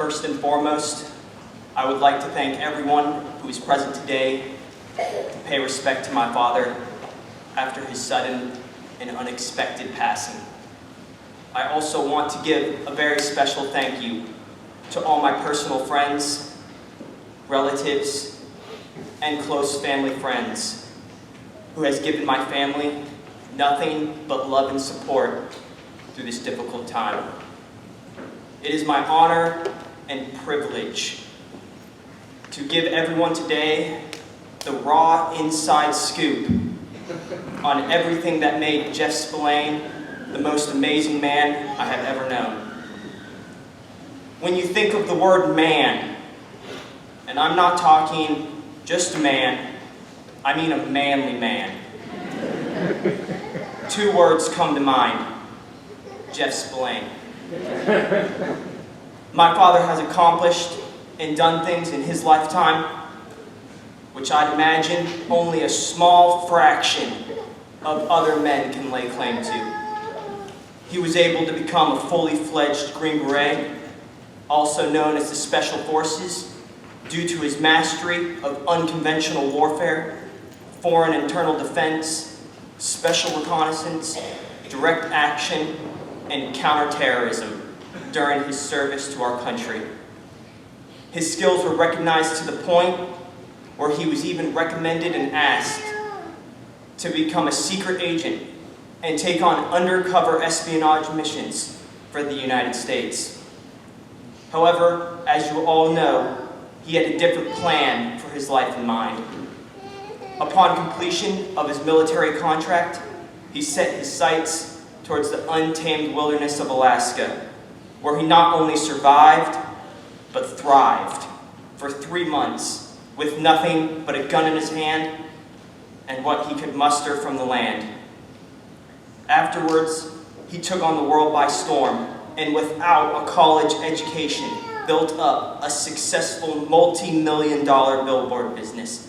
First and foremost, I would like to thank everyone who is present today to pay respect to my father after his sudden and unexpected passing. I also want to give a very special thank you to all my personal friends, relatives, and close family friends who has given my family nothing but love and support through this difficult time. It is my honor and privilege to give everyone today the raw inside scoop on everything that made Jeff Spillane the most amazing man I have ever known. When you think of the word man, and I'm not talking just a man, I mean a manly man. Two words come to mind: Jeff Spillane. My father has accomplished and done things in his lifetime which I'd imagine only a small fraction of other men can lay claim to. He was able to become a fully fledged Green Beret, also known as the Special Forces, due to his mastery of unconventional warfare, foreign internal defense, special reconnaissance, direct action, and counterterrorism during his service to our country. His skills were recognized to the point where he was even recommended and asked to become a secret agent and take on undercover espionage missions for the United States. However, as you all know, he had a different plan for his life in mind. Upon completion of his military contract, he set his sights towards the untamed wilderness of Alaska, where he not only survived, but thrived for 3 months with nothing but a gun in his hand and what he could muster from the land. Afterwards, he took on the world by storm, and without a college education, built up a successful multi-million-dollar billboard business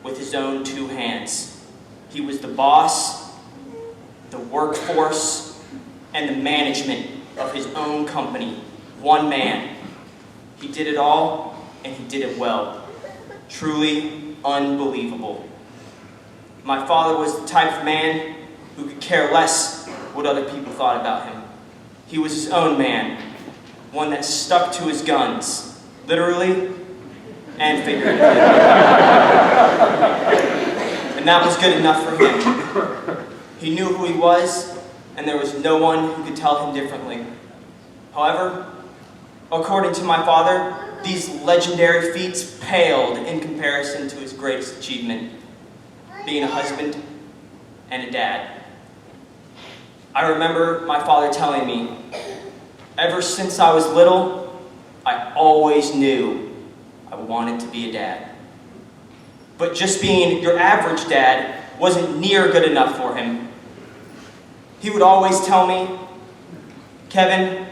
with his own 2 hands. He was the boss, the workforce, and the management of his own company, one man. He did it all, and he did it well. Truly unbelievable. My father was the type of man who could care less what other people thought about him. He was his own man, one that stuck to his guns, literally and figuratively. And that was good enough for him. He knew who he was, and there was no one who could tell him differently. However, according to my father, these legendary feats paled in comparison to his greatest achievement, being a husband and a dad. I remember my father telling me, ever since I was little, I always knew I wanted to be a dad. But just being your average dad wasn't near good enough for him. He would always tell me, Kevin,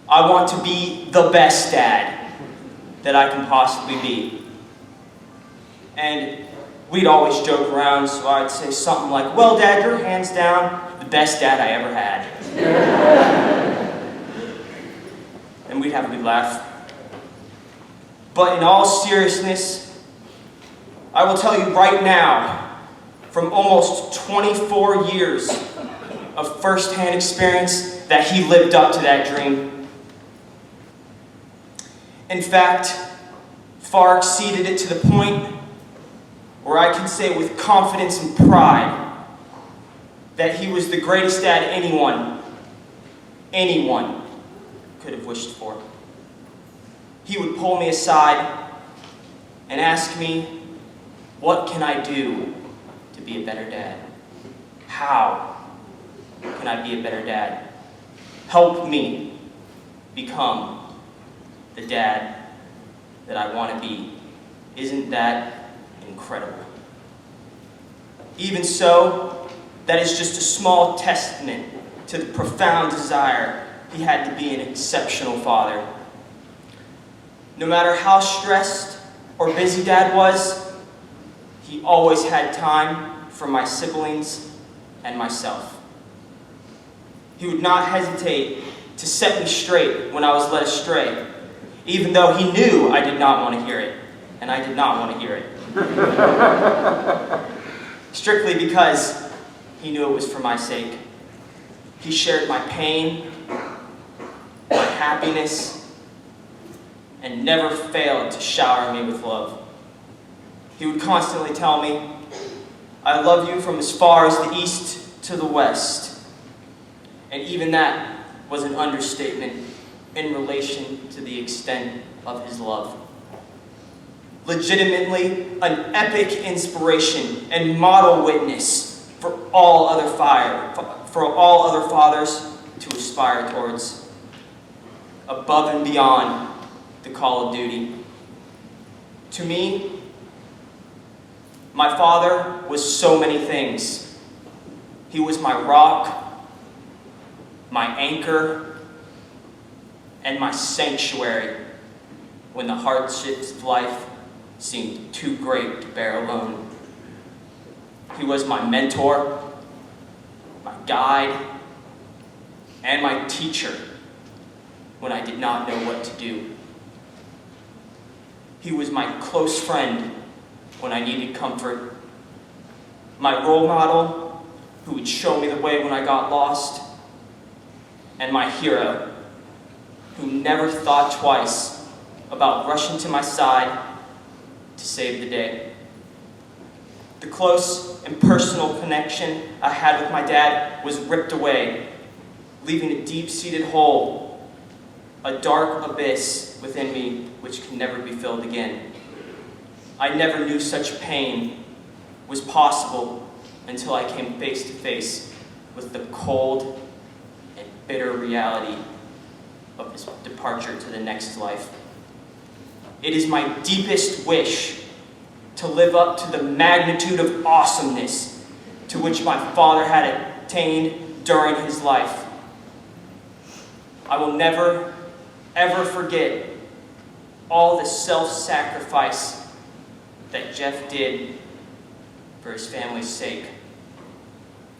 I want to be the best dad that I can possibly be. And we'd always joke around, so I'd say something like, well, Dad, you're hands down the best dad I ever had. And we'd have a good laugh. But in all seriousness, I will tell you right now, from almost 24 years of first-hand experience, that he lived up to that dream. In fact, far exceeded it to the point where I can say with confidence and pride that he was the greatest dad anyone could have wished for. He would pull me aside and ask me, what can I do to be a better dad? How can I be a better dad? Help me become the dad that I want to be. Isn't that incredible? Even so, that is just a small testament to the profound desire he had to be an exceptional father. No matter how stressed or busy Dad was, he always had time for my siblings and myself. He would not hesitate to set me straight when I was led astray, even though he knew I did not want to hear it, and I did not want to hear it. Strictly because he knew it was for my sake. He shared my pain, my happiness, and never failed to shower me with love. He would constantly tell me, "I love you from as far as the east to the west." And even that was an understatement in relation to the extent of his love. Legitimately an epic inspiration and model witness for all other fathers to aspire towards, above and beyond the call of duty. To me, my father was so many things. He was my rock, my anchor, and my sanctuary when the hardships of life seemed too great to bear alone. He was my mentor, my guide, and my teacher when I did not know what to do. He was my close friend when I needed comfort, my role model who would show me the way when I got lost, and my hero who never thought twice about rushing to my side to save the day. The close and personal connection I had with my dad was ripped away, leaving a deep-seated hole, a dark abyss within me which can never be filled again. I never knew such pain was possible until I came face to face with the cold and bitter reality of his departure to the next life. It is my deepest wish to live up to the magnitude of awesomeness to which my father had attained during his life. I will never, ever forget all the self-sacrifice that Jeff did for his family's sake.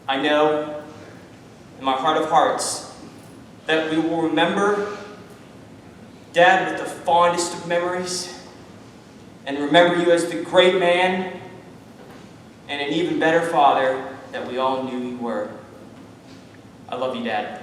I know, in my heart of hearts, that we will remember Dad with the fondest of memories, and remember you as the great man and an even better father that we all knew you were. I love you, Dad.